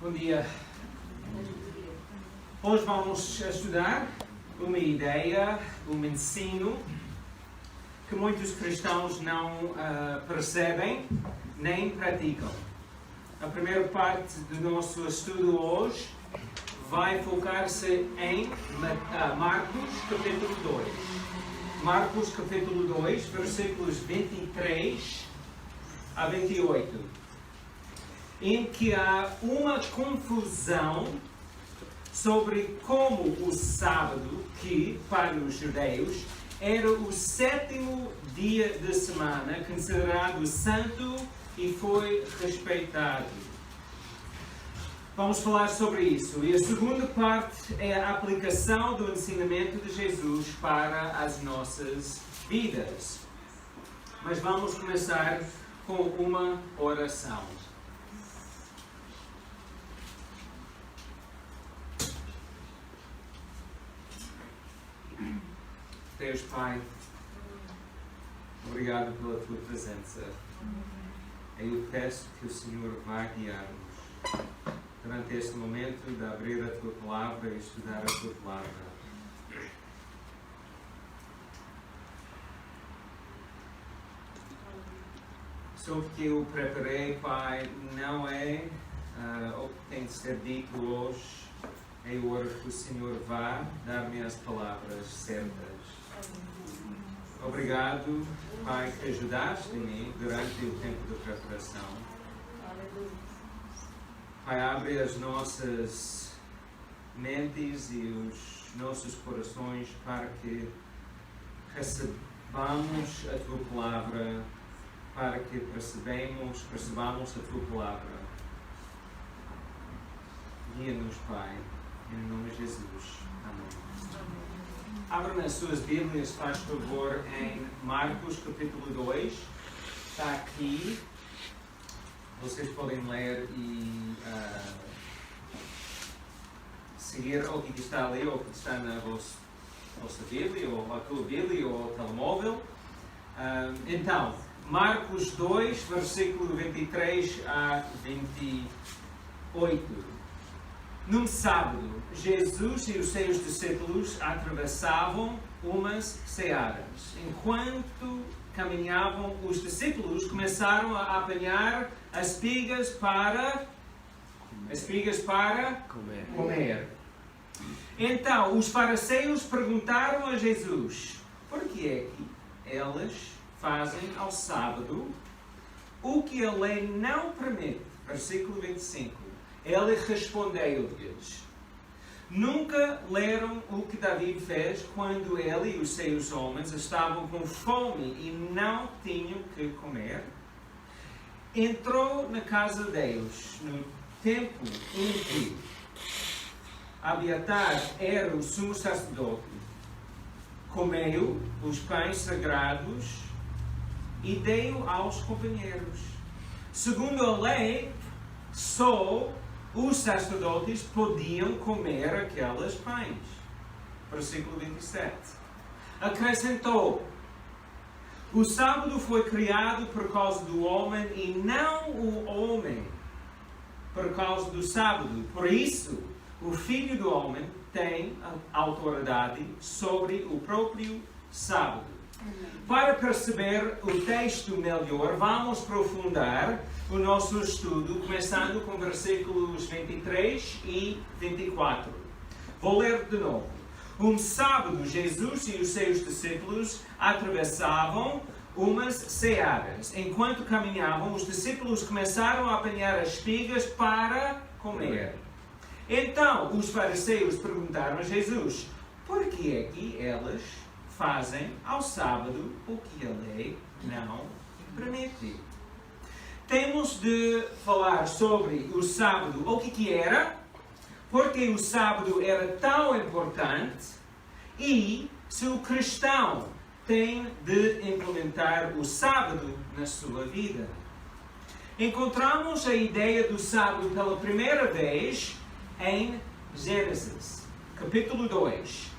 Bom dia. Hoje vamos estudar uma ideia, um ensino que muitos cristãos não percebem nem praticam. A primeira parte do nosso estudo hoje vai focar-se em Marcos capítulo 2. Marcos capítulo 2, versículos 23 a 28. Em que há uma confusão sobre como o sábado, que para os judeus era o sétimo dia da semana, considerado santo e foi respeitado. Vamos falar sobre isso. E a segunda parte é a aplicação do ensinamento de Jesus para as nossas vidas. Mas vamos começar com uma oração. Deus Pai, obrigado pela Tua presença. Eu peço que o Senhor vá guiar-nos durante este momento de abrir a Tua Palavra e estudar a Tua Palavra. Sobre o que eu preparei, Pai, não é o que tem de ser dito hoje. É hora que o Senhor vá dar-me as palavras certas. Obrigado, Pai, que ajudaste-me durante o tempo de preparação. Pai, abre as nossas mentes e os nossos corações para que recebamos a Tua Palavra, para que percebamos a Tua Palavra. Guia-nos, Pai, em nome de Jesus. Amém. Abra nas suas Bíblias, faz favor, em Marcos capítulo 2. Está aqui. Vocês podem ler e seguir o que está ali, ou o que está na vossa Bíblia, ou a tua Bíblia, ou o telemóvel. Então, Marcos 2, versículo 23 a 28. Num sábado, Jesus e os seus discípulos atravessavam umas searas. Enquanto caminhavam, os discípulos começaram a apanhar as espigas para comer. Então, os fariseus perguntaram a Jesus: por que é que elas fazem ao sábado o que a lei não permite? Versículo 25. Ele respondeu-lhes: nunca leram o que Davi fez quando ele e os seus homens estavam com fome e não tinham que comer? Entrou na casa de Deus no tempo em que Abiatar era o sumo sacerdote, comeu os pães sagrados e deu aos companheiros. Segundo a lei, só os sacerdotes podiam comer aqueles pães. Versículo 27. Acrescentou: o sábado foi criado por causa do homem e não o homem por causa do sábado. Por isso, o Filho do Homem tem a autoridade sobre o próprio sábado. Para perceber o texto melhor, vamos aprofundar o nosso estudo, começando com versículos 23 e 24. Vou ler de novo. Um sábado, Jesus e os seus discípulos atravessavam umas searas. Enquanto caminhavam, os discípulos começaram a apanhar as espigas para comer. Então, os fariseus perguntaram a Jesus: por que é que elas fazem ao sábado o que a lei não permite? Temos de falar sobre o sábado, o que era, porque o sábado era tão importante e se o cristão tem de implementar o sábado na sua vida. Encontramos a ideia do sábado pela primeira vez em Gênesis, capítulo 2.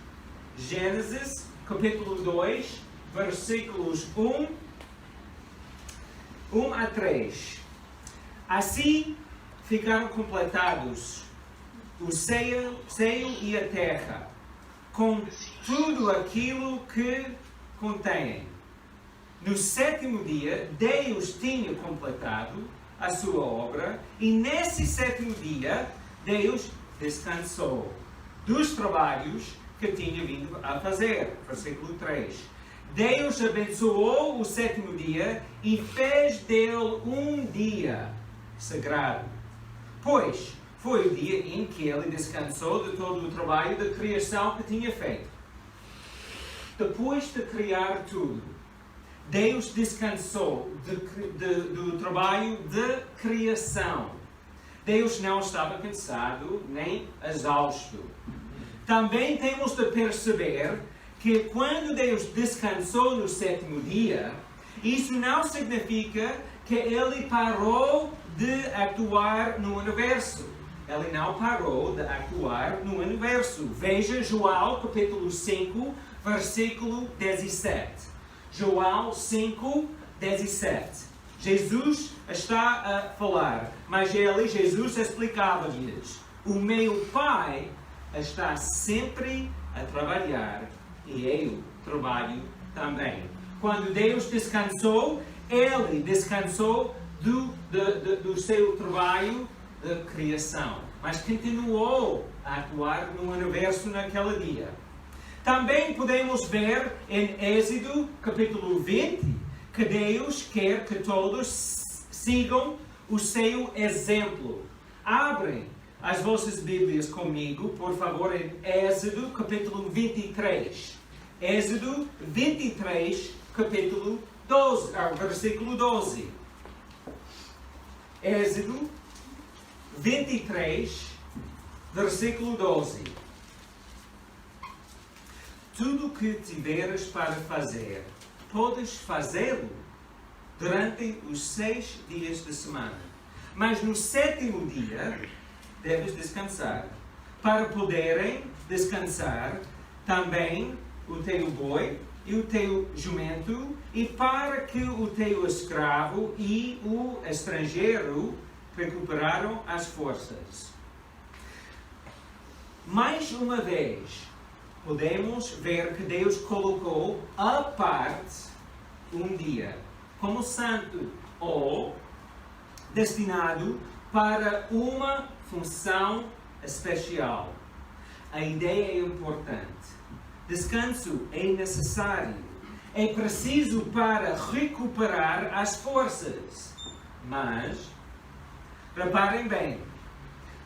Gênesis, capítulo 2, versículos 1 a 3. Assim ficaram completados o céu e a terra, com tudo aquilo que contêm. No sétimo dia, Deus tinha completado a sua obra, e nesse sétimo dia, Deus descansou dos trabalhos que tinha vindo a fazer. Versículo 3. Deus abençoou o sétimo dia e fez dele um dia sagrado, pois foi o dia em que ele descansou de todo o trabalho da criação que tinha feito. Depois de criar tudo, Deus descansou do trabalho de criação. Deus não estava cansado nem exausto. Também temos de perceber que quando Deus descansou no sétimo dia, isso não significa que Ele parou de atuar no universo. Ele não parou de atuar no universo. Veja João capítulo 5, versículo 17. João 5, 17. Jesus está a falar, mas Jesus explicava-lhes: o meu Pai está sempre a trabalhar e eu trabalho também. Quando Deus descansou, Ele descansou do seu trabalho de criação, mas continuou a atuar no universo naquele dia. Também podemos ver em Êxodo capítulo 20 que Deus quer que todos sigam o seu exemplo. Abrem as vossas Bíblias comigo, por favor, em Êxodo capítulo 23. Êxodo 23, capítulo 12, versículo 12. Êxodo 23, versículo 12. Tudo o que tiveres para fazer, podes fazê-lo durante os 6 dias da semana. Mas no sétimo dia, deves descansar, para poderem descansar também o teu boi e o teu jumento, e para que o teu escravo e o estrangeiro recuperaram as forças. Mais uma vez, podemos ver que Deus colocou à parte um dia como santo ou destinado para uma função especial. A ideia é importante. Descanso é necessário. É preciso para recuperar as forças. Mas, reparem bem,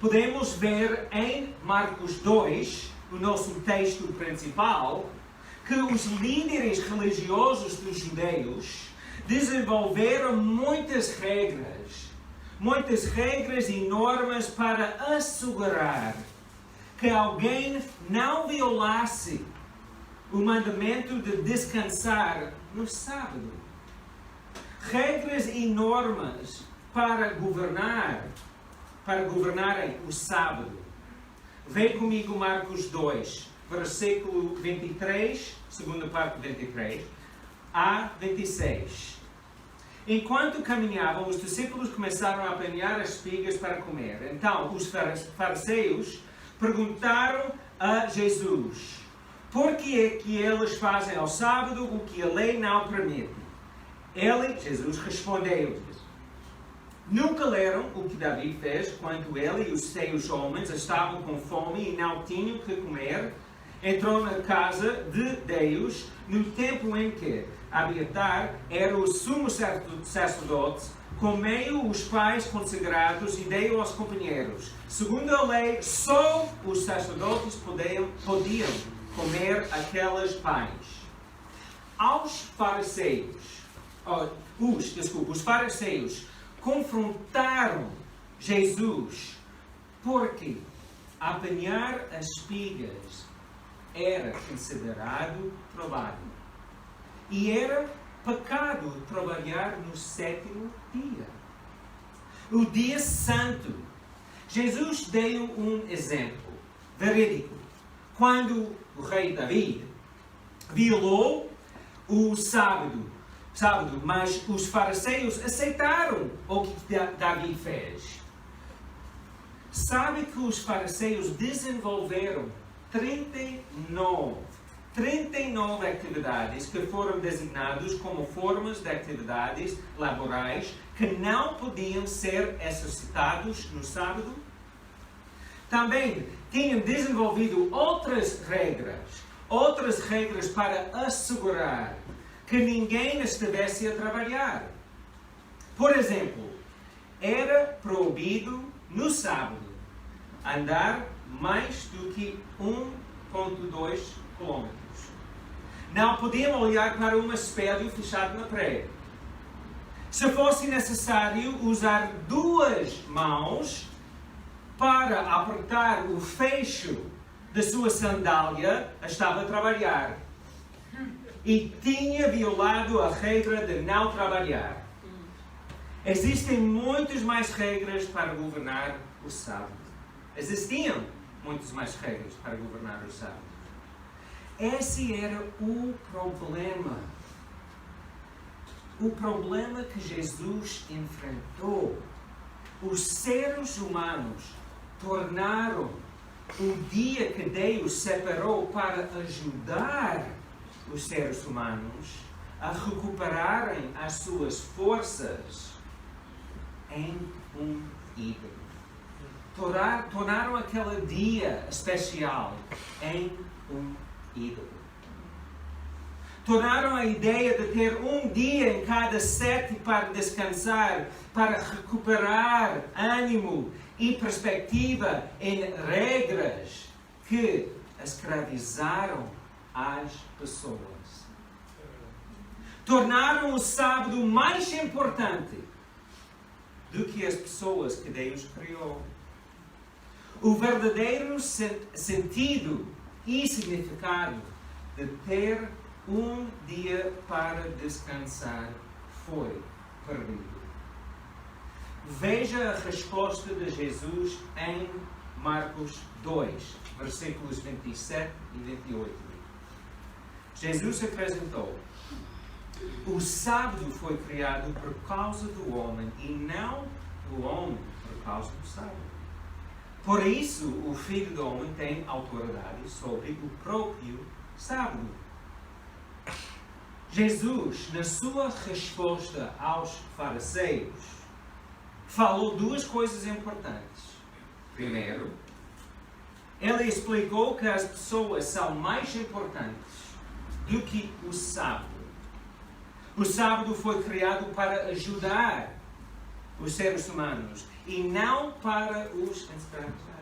podemos ver em Marcos 2, o nosso texto principal, que os líderes religiosos dos judeus desenvolveram muitas regras e normas para assegurar que alguém não violasse o mandamento de descansar no sábado. Regras e normas para governarem o sábado. Vê comigo Marcos 2, versículo 23, segunda parte 23, a 26. Enquanto caminhavam, os discípulos começaram a apanhar as espigas para comer. Então, os fariseus perguntaram a Jesus: por que é que eles fazem ao sábado o que a lei não permite? Jesus respondeu-lhes: nunca leram o que Davi fez quando ele e os seus homens estavam com fome e não tinham que comer? Entrou na casa de Deus no tempo em que Abiatar era o sumo sacerdote, comeu os pães consagrados e deu aos companheiros. Segundo a lei, só os sacerdotes podiam comer aqueles pães. Os fariseus confrontaram Jesus porque apanhar as espigas era considerado trabalho. E era pecado trabalhar no sétimo dia. O dia santo. Jesus deu um exemplo verídico. Quando o rei Davi violou o sábado, mas os fariseus aceitaram o que Davi fez. Sabe que os fariseus desenvolveram 39 atividades que foram designadas como formas de atividades laborais que não podiam ser exercitados no sábado? Também tinham desenvolvido outras regras para assegurar que ninguém estivesse a trabalhar. Por exemplo, era proibido no sábado andar mais do que 1,2 km. Não podiam olhar para um espelho fechado na parede. Se fosse necessário usar 2 mãos para apertar o fecho da sua sandália, estava a trabalhar. E tinha violado a regra de não trabalhar. Existem muitas mais regras para governar o sábado. Existiam muitas mais regras para governar o sábado. Esse era o problema. O problema que Jesus enfrentou. Os seres humanos tornaram o dia que Deus separou para ajudar os seres humanos a recuperarem as suas forças em um ídolo. Tornaram aquele dia especial em um ídolo. Tornaram a ideia de ter um dia em cada 7 para descansar, para recuperar ânimo e perspectiva em regras que escravizaram as pessoas. Tornaram o sábado mais importante do que as pessoas que Deus criou. O verdadeiro sentido e significado de ter um dia para descansar foi perdido. Veja a resposta de Jesus em Marcos 2, versículos 27 e 28. Jesus acrescentou: o sábado foi criado por causa do homem e não o homem por causa do sábado. Por isso, o Filho do Homem tem autoridade sobre o próprio sábado. Jesus, na sua resposta aos fariseus, falou 2 coisas importantes. Primeiro, ele explicou que as pessoas são mais importantes do que o sábado. O sábado foi criado para ajudar os seres humanos e não para os escravizar.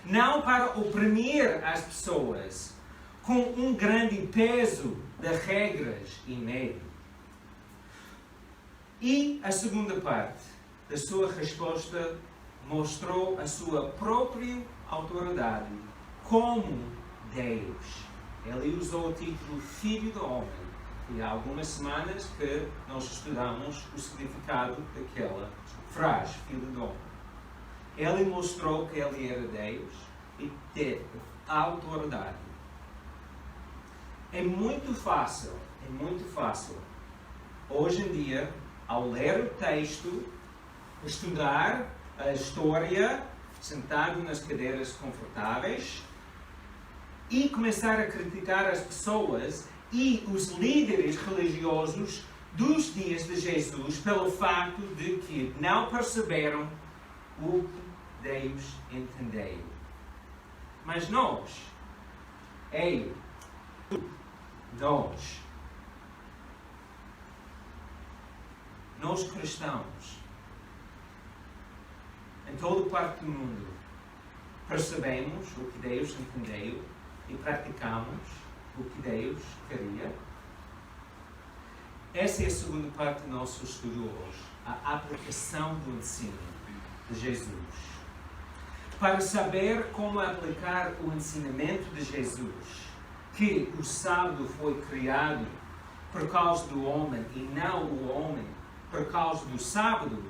Não para oprimir as pessoas com um grande peso de regras e medo. E a segunda parte da sua resposta mostrou a sua própria autoridade como Deus. Ele usou o título Filho do Homem. E há algumas semanas que nós estudamos o significado daquela frase, Filho do Homem. Ele mostrou que ele era Deus e teve autoridade. É muito fácil, hoje em dia, ao ler o texto, estudar a história, sentado nas cadeiras confortáveis, e começar a criticar as pessoas e os líderes religiosos dos dias de Jesus pelo facto de que não perceberam o que Deus entendeu. Mas nós cristãos, em toda parte do mundo, percebemos o que Deus entendeu e praticamos o que Deus queria. Essa é a segunda parte do nosso estudo hoje, a aplicação do ensino de Jesus. Para saber como aplicar o ensinamento de Jesus, que o sábado foi criado por causa do homem e não o homem por causa do sábado,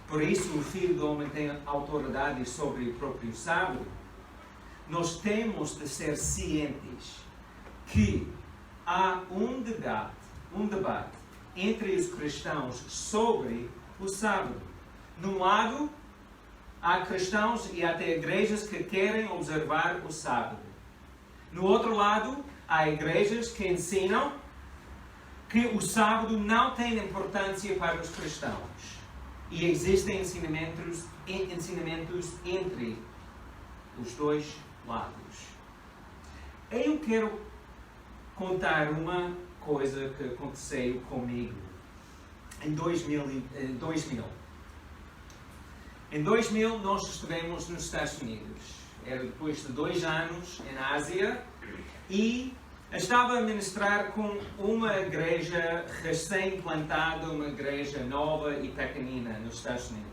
por isso o Filho do Homem tem autoridade sobre o próprio sábado, nós temos de ser cientes que há um debate entre os cristãos sobre o sábado. De um lado, há cristãos e até igrejas que querem observar o sábado. No outro lado, há igrejas que ensinam que o sábado não tem importância para os cristãos. E existem ensinamentos entre os dois lados. Eu quero contar uma coisa que aconteceu comigo em 2000. Em 2000 nós estivemos nos Estados Unidos. Era depois de 2 anos em Ásia e estava a ministrar com uma igreja recém-plantada, uma igreja nova e pequenina nos Estados Unidos.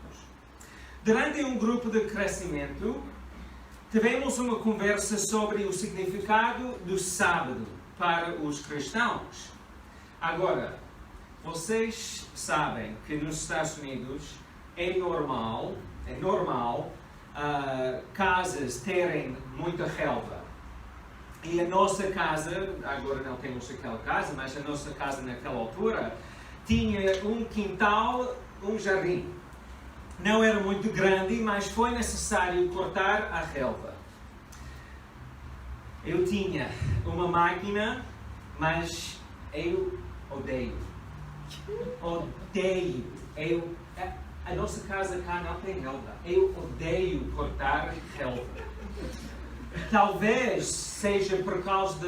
Durante um grupo de crescimento, tivemos uma conversa sobre o significado do sábado para os cristãos. Agora, vocês sabem que nos Estados Unidos é normal casas terem muita relva. E a nossa casa, agora não temos aquela casa, mas a nossa casa naquela altura tinha um quintal, um jardim. Não era muito grande, mas foi necessário cortar a relva. Eu tinha uma máquina, mas eu odeio. A nossa casa cá não tem relva. Eu odeio cortar relva. Talvez seja por causa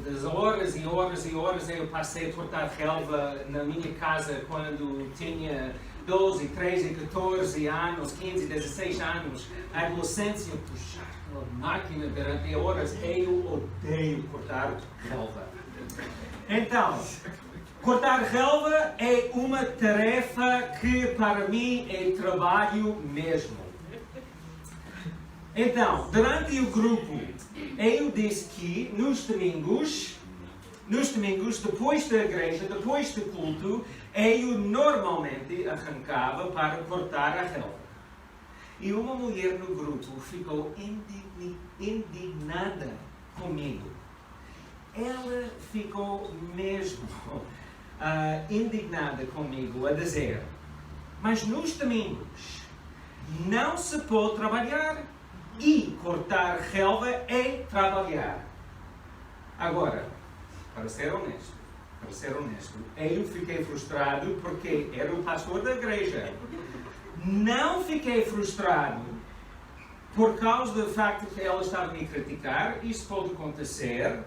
das horas e horas e horas eu passei a cortar relva na minha casa quando tinha 12, 13, 14 anos, 15, 16 anos, a adolescência, puxar aquela máquina durante horas, eu odeio cortar relva. Então, cortar relva é uma tarefa que para mim é trabalho mesmo. Então, durante o grupo, eu disse que nos domingos, depois da igreja, depois do culto, eu normalmente arrancava para cortar a relva. E uma mulher no grupo ficou indignada comigo. Ela ficou mesmo indignada comigo, a dizer: mas nos domingos não se pode trabalhar e cortar relva é trabalhar. Agora, para ser honesto, eu fiquei frustrado porque era o pastor da igreja. Não fiquei frustrado por causa do facto que ela estava a me criticar, isso pode acontecer,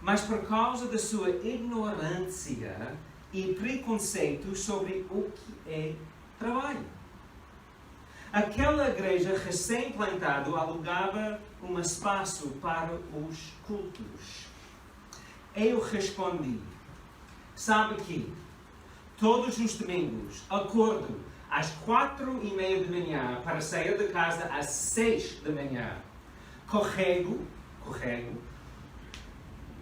mas por causa da sua ignorância e preconceito sobre o que é trabalho. Aquela igreja recém-plantada alugava um espaço para os cultos. Eu respondi: sabe que todos os domingos acordo às 4:30 da manhã para sair de casa às 6 da manhã. Carrego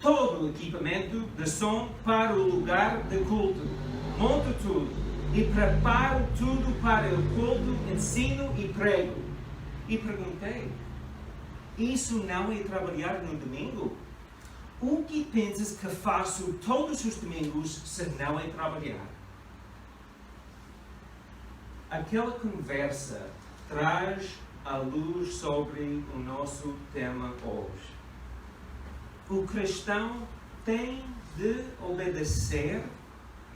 todo o equipamento de som para o lugar de culto. Monto tudo e preparo tudo para o culto, ensino e prego. E perguntei: isso não é trabalhar no domingo? O que pensas que faço todos os domingos se não é trabalhar? Aquela conversa traz a luz sobre o nosso tema hoje. O cristão tem de obedecer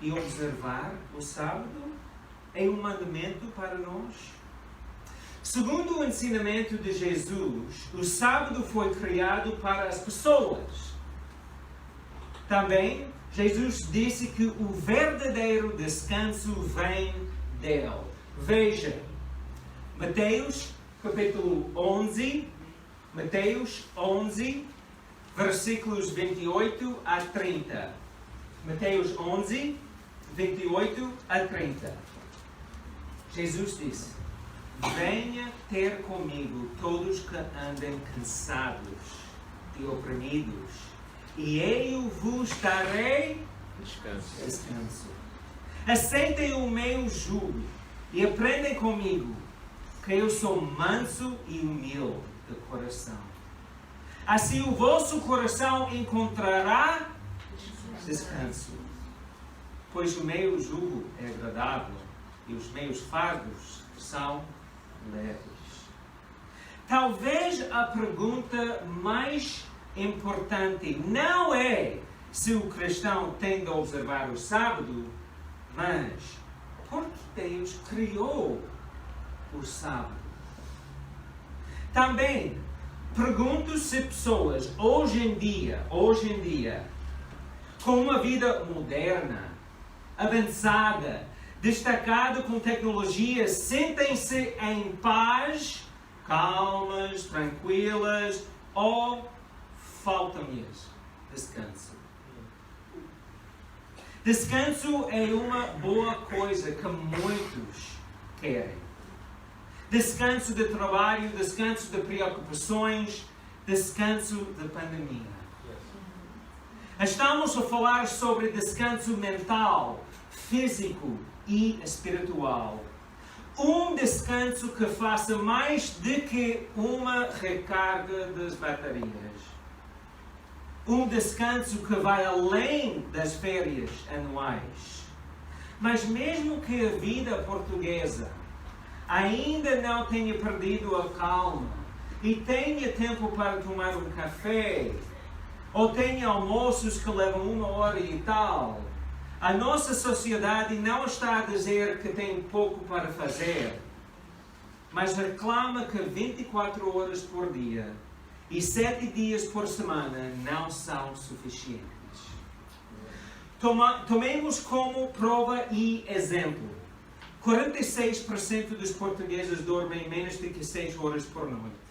e observar o sábado? É um mandamento para nós? Segundo o ensinamento de Jesus, o sábado foi criado para as pessoas. Também, Jesus disse que o verdadeiro descanso vem dele. Veja, Mateus capítulo 11, versículos 28 a 30. Mateus 11, 28 a 30. Jesus disse: venha ter comigo todos que andem cansados e oprimidos, e eu vos darei descanso. Aceitem o meu jugo e aprendem comigo, que eu sou manso e humilde de coração. Assim o vosso coração encontrará descanso, pois o meu jugo é agradável e os meus fardos são leves. Talvez a pergunta mais importante não é se o cristão tem de observar o sábado, mas por que Deus criou o sábado? Também pergunto se pessoas hoje em dia, com uma vida moderna, avançada, destacada com tecnologia, sentem-se em paz, calmas, tranquilas, ou falta-lhes descanso? Descanso é uma boa coisa que muitos querem. Descanso de trabalho, descanso de preocupações, descanso de pandemia. Estamos a falar sobre descanso mental, físico e espiritual. Um descanso que faça mais do que uma recarga das baterias. Um descanso que vai além das férias anuais. Mas mesmo que a vida portuguesa ainda não tenha perdido a calma e tenha tempo para tomar um café, ou tenha almoços que levam 1 hora e tal, a nossa sociedade não está a dizer que tem pouco para fazer, mas reclama que 24 horas por dia e 7 dias por semana não são suficientes. Tomemos como prova e exemplo. 46% dos portugueses dormem menos de 6 horas por noite.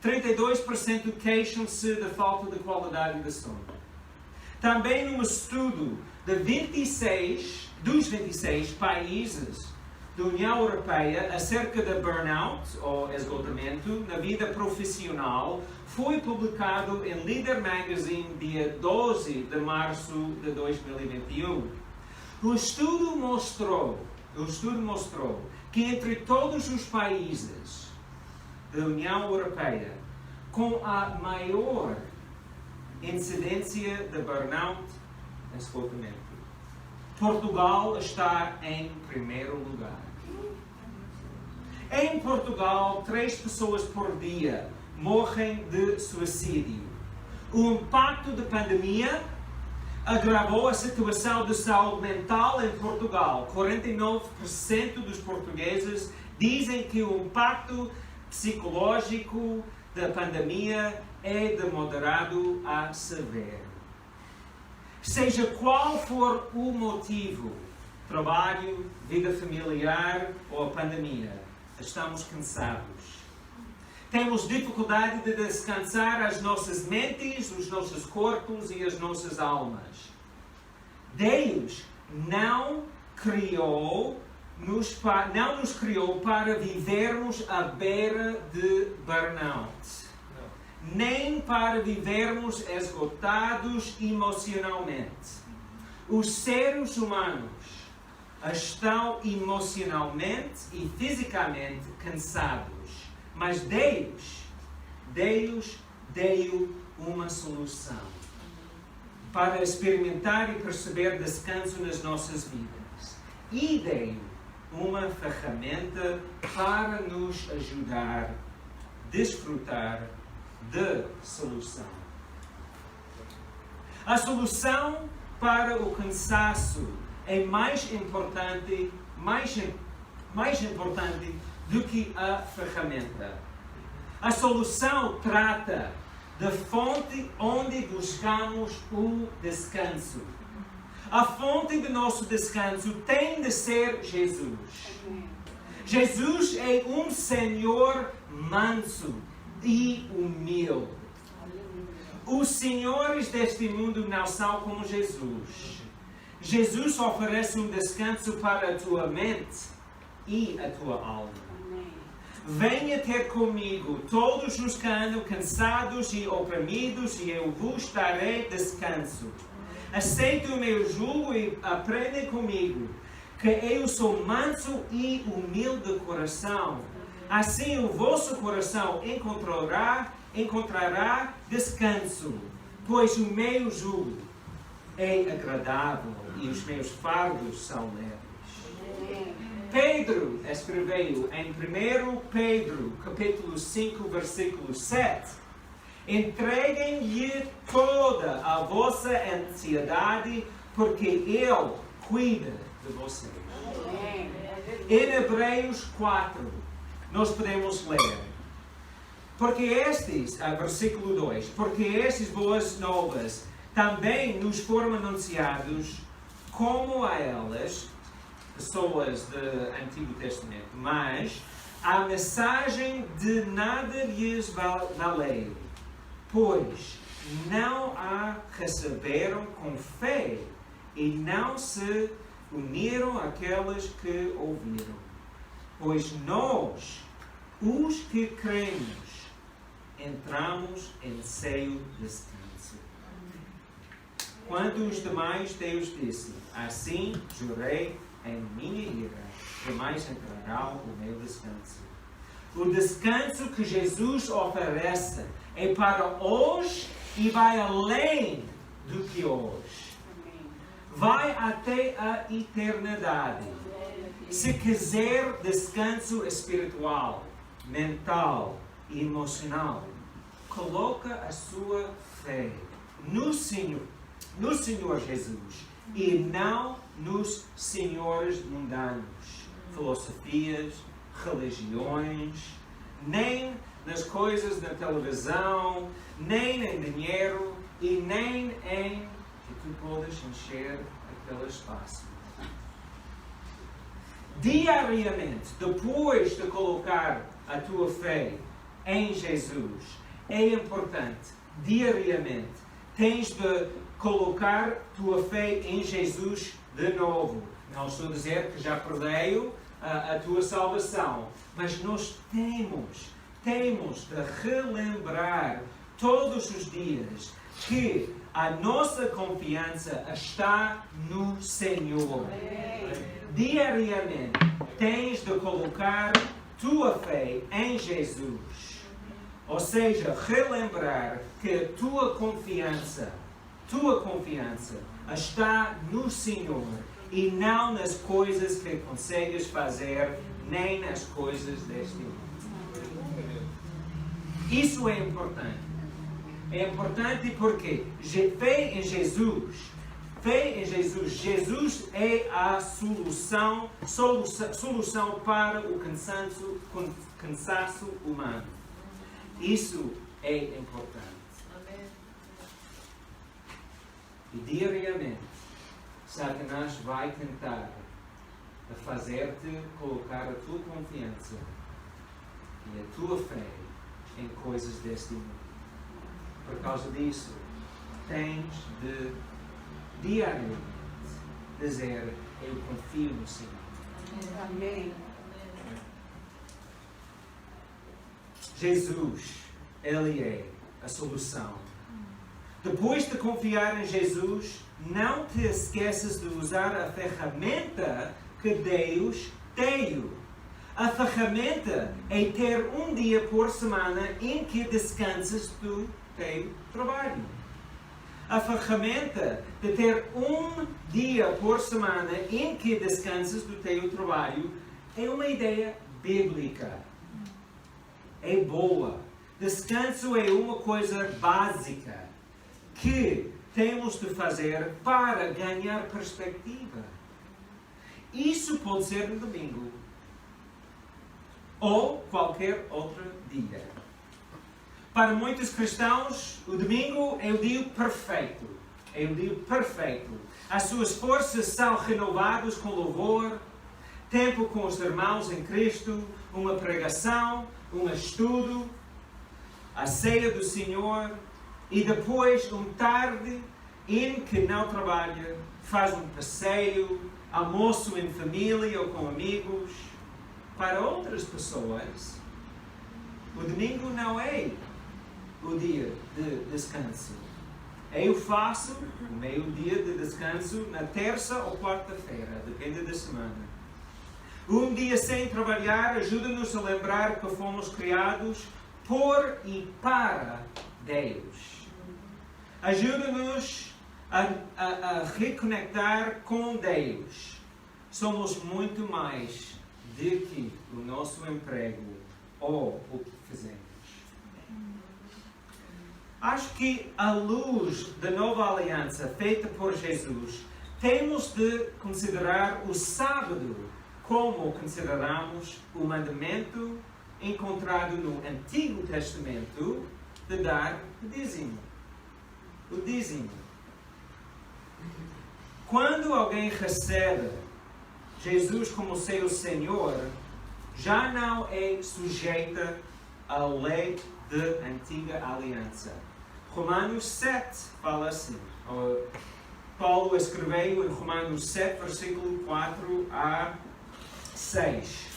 32% queixam-se da falta de qualidade de sono. Também num estudo dos 26 países da União Europeia acerca de burnout, ou esgotamento, na vida profissional, foi publicado em Leader Magazine dia 12 de março de 2021. O estudo mostrou que entre todos os países da União Europeia, com a maior incidência de burnout e esgotamento, Portugal está em primeiro lugar. Em Portugal, 3 pessoas por dia morrem de suicídio. O impacto da pandemia agravou a situação de saúde mental em Portugal. 49% dos portugueses dizem que o impacto psicológico da pandemia é de moderado a severo. Seja qual for o motivo, trabalho, vida familiar ou a pandemia, estamos cansados. Temos dificuldade de descansar as nossas mentes, os nossos corpos e as nossas almas. Deus não nos criou para vivermos à beira de burnout. Nem para vivermos esgotados emocionalmente. Os seres humanos estão emocionalmente e fisicamente cansados. Mas Deus deu uma solução para experimentar e perceber descanso nas nossas vidas. E deu uma ferramenta para nos ajudar a desfrutar de solução. A solução para o cansaço é mais importante do que a ferramenta. A solução trata da fonte onde buscamos o descanso. A fonte do nosso descanso tem de ser Jesus. Jesus é um Senhor manso e humilde. Os senhores deste mundo não são como Jesus. Jesus oferece um descanso para a tua mente e a tua alma. Venha ter comigo todos os que andam cansados e oprimidos, e eu vos darei descanso. Aceite o meu jugo e aprenda comigo, que eu sou manso e humilde de coração. Assim o vosso coração encontrará descanso, pois o meu jugo é agradável e os meus fardos são leves. Pedro escreveu em 1 Pedro, capítulo 5, versículo 7, entreguem-lhe toda a vossa ansiedade, porque Ele cuida de vocês. Em Hebreus 4, nós podemos ler, porque estes, versículo 2, porque estas boas novas também nos foram anunciados como a elas, pessoas do Antigo Testamento, mas a mensagem de nada lhes valeu, pois não a receberam com fé e não se uniram àquelas que ouviram. Pois nós, os que cremos, entramos em seio descanso. Quando os demais, Deus disse, assim jurei em minha ira, jamais entrarão o meu descanso. O descanso que Jesus oferece é para hoje e vai além do que hoje. Vai até a eternidade. Se quiser descanso espiritual, mental e emocional, coloca a sua fé no Senhor Jesus e não nos senhores mundanos, filosofias, religiões, nem nas coisas da televisão, nem em dinheiro e nem em que tu podes encher aquele espaço. Diariamente, depois de colocar a tua fé em Jesus, é importante, diariamente, tens de colocar tua fé em Jesus de novo. Não estou a dizer que já perdeu a tua salvação, mas nós temos de relembrar todos os dias que a nossa confiança está no Senhor. Diariamente tens de colocar tua fé em Jesus. Ou seja, relembrar que a tua confiança está no Senhor e não nas coisas que consegues fazer, nem nas coisas deste mundo. Isso é importante. É importante porque fé em Jesus, Jesus é a solução para o cansaço humano. Isso é importante. E diariamente, Satanás vai tentar fazer-te colocar a tua confiança e a tua fé em coisas deste mundo. Por causa disso, tens de diariamente dizer, eu confio no Senhor. Amém. Jesus, Ele é a solução. Depois de confiar em Jesus, não te esqueças de usar a ferramenta que Deus deu. A ferramenta é ter um dia por semana em que descansas do teu trabalho. A ferramenta de ter um dia por semana em que descansas do teu trabalho é uma ideia bíblica. É boa. Descanso é uma coisa básica que temos de fazer para ganhar perspectiva. Isso pode ser no domingo ou qualquer outro dia. Para muitos cristãos, o domingo é o dia perfeito. É o dia perfeito. As suas forças são renovadas com louvor, tempo com os irmãos em Cristo, uma pregação, um estudo, a ceia do Senhor e depois tarde em que não trabalha, faz um passeio, almoço em família ou com amigos. Para outras pessoas, o domingo não é o dia de descanso. Eu faço o meu dia de descanso na terça ou quarta-feira, depende da semana. Um dia sem trabalhar ajuda-nos a lembrar que fomos criados por e para Deus. Ajuda-nos a reconectar com Deus. Somos muito mais de que o nosso emprego ou o que fazemos. Acho que, à luz da nova aliança feita por Jesus, temos de considerar o sábado como consideramos o mandamento encontrado no Antigo Testamento de dar o dízimo. O dízimo. Quando alguém recebe Jesus como seu Senhor, já não é sujeita à lei da Antiga Aliança. Romanos 7 fala assim. Paulo escreveu em Romanos 7, versículo 4 a 6.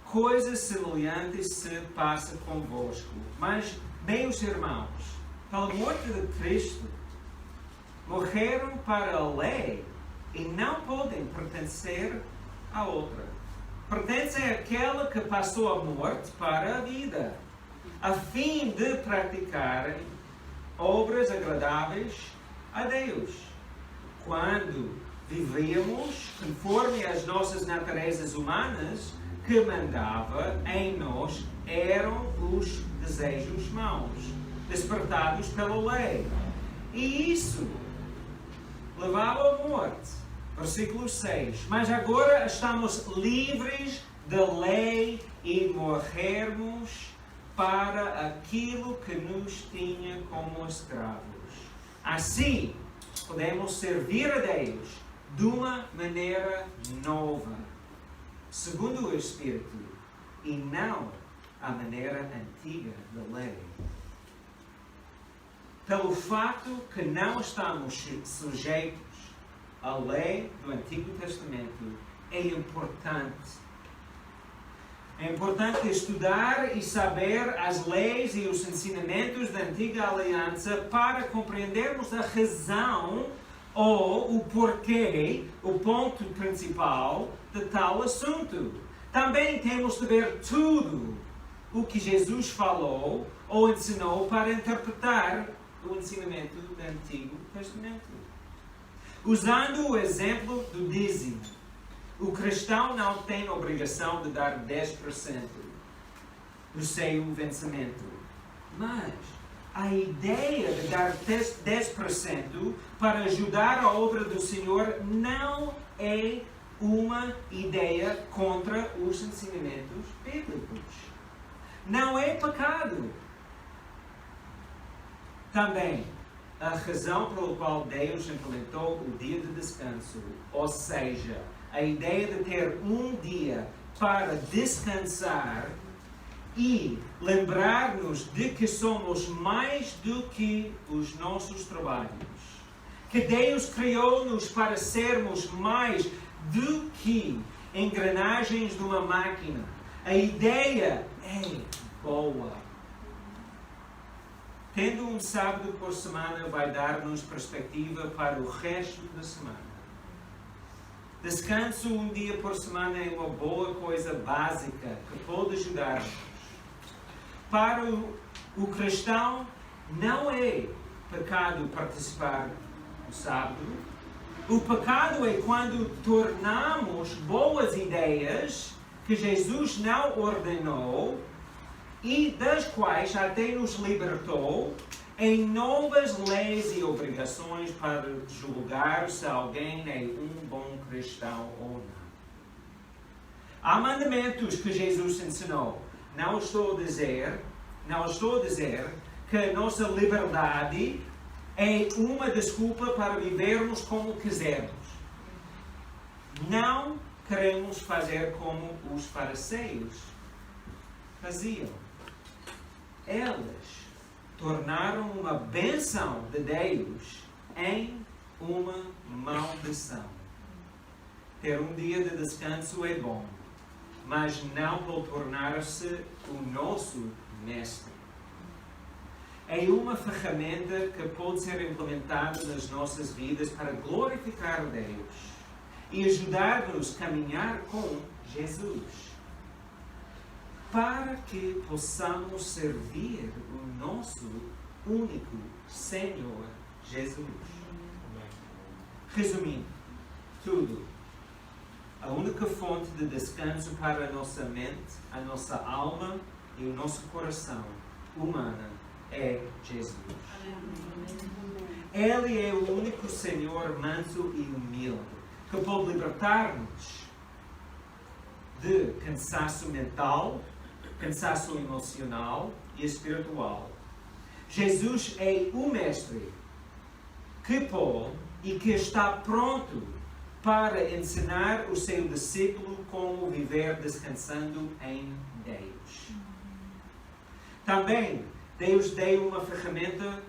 Coisas semelhantes se passa convosco. Mas, meus irmãos, pela morte de Cristo, morreram para a lei e não podem pertencer a outra. Pertencem àquela que passou a morte para a vida, a fim de praticarem obras agradáveis a Deus. Quando vivíamos conforme as nossas naturezas humanas, que mandava em nós eram os desejos maus, despertados pela lei. E isso levava à morte. Versículo 6. Mas agora estamos livres da lei e morrermos para aquilo que nos tinha como escravos. Assim, podemos servir a Deus de uma maneira nova, segundo o Espírito, e não a maneira antiga da lei. Pelo facto que não estamos sujeitos à lei do Antigo Testamento, é importante estudar e saber as leis e os ensinamentos da Antiga Aliança para compreendermos a razão ou o porquê, o ponto principal de tal assunto. Também temos de ver tudo o que Jesus falou ou ensinou para interpretar o ensinamento do Antigo Testamento. Usando o exemplo do dízimo, o cristão não tem obrigação de dar 10% do seu vencimento. Mas a ideia de dar 10% para ajudar a obra do Senhor não é uma ideia contra os ensinamentos bíblicos. Não é pecado. Também, a razão pela qual Deus implementou o dia de descanso, ou seja, a ideia de ter um dia para descansar e lembrar-nos de que somos mais do que os nossos trabalhos. Que Deus criou-nos para sermos mais do que engrenagens de uma máquina. A ideia é boa. Tendo um sábado por semana vai dar-nos perspectiva para o resto da semana. Descanso um dia por semana é uma boa coisa básica que pode ajudar-nos. Para o cristão, não é pecado participar no sábado. O pecado é quando tornamos boas ideias que Jesus não ordenou e das quais até nos libertou em novas leis e obrigações para julgar se alguém é um bom cristão ou não. Há mandamentos que Jesus ensinou. Não estou a dizer que a nossa liberdade é uma desculpa para vivermos como quisermos. Não queremos fazer como os fariseus faziam. Eles tornaram uma bênção de Deus em uma maldição. Ter um dia de descanso é bom, mas não por tornar-se o nosso mestre. É uma ferramenta que pode ser implementada nas nossas vidas para glorificar a Deus e ajudar-nos a caminhar com Jesus, para que possamos servir o nosso único Senhor Jesus. Resumindo tudo, A única fonte de descanso para a nossa mente, a nossa alma e o nosso coração humana é Jesus. Ele é o único Senhor manso e humilde que pode libertar-nos de cansaço mental, cansaço emocional e espiritual. Jesus é o Mestre que pode e que está pronto para ensinar o seu discípulo como viver descansando em Deus. Também, Deus deu uma ferramenta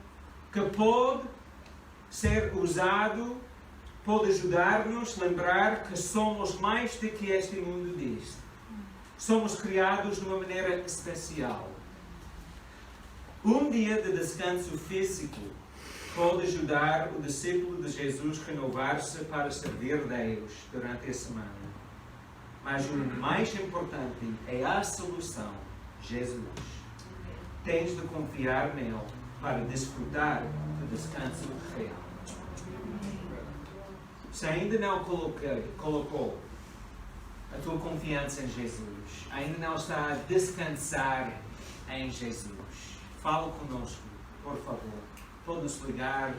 que pode ser usado, pode ajudar-nos a lembrar que somos mais do que este mundo diz. Somos criados de uma maneira especial. Um dia de descanso físico pode ajudar o discípulo de Jesus a renovar-se para servir Deus durante a semana. Mas o mais importante é a solução, Jesus. Tens de confiar nele para desfrutar do descanso real. Se ainda não colocou a tua confiança em Jesus, ainda não está a descansar em Jesus, fala conosco, por favor. Pode-nos ligar,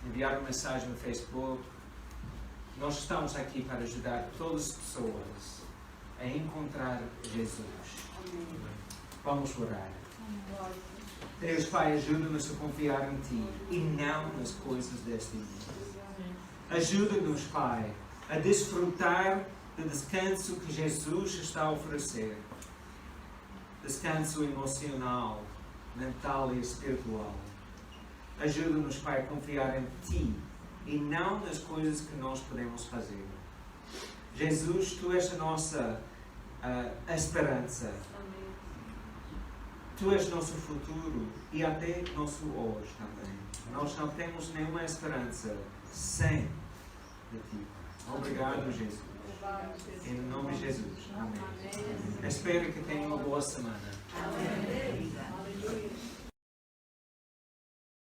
enviar uma mensagem no Facebook. Nós estamos aqui para ajudar todas as pessoas a encontrar Jesus. Vamos orar. Deus Pai, ajuda-nos a confiar em Ti e não nas coisas deste mundo. Ajuda-nos, Pai, a desfrutar do descanso que Jesus está a oferecer. Descanso emocional, mental e espiritual. Ajuda-nos, Pai, a confiar em Ti e não nas coisas que nós podemos fazer. Jesus, Tu és a nossa esperança. Tu és nosso futuro e até nosso hoje também. Nós não temos nenhuma esperança sem de Ti. Obrigado, Jesus. Em nome de Jesus. Amém. Espero que tenham uma boa semana. Amém.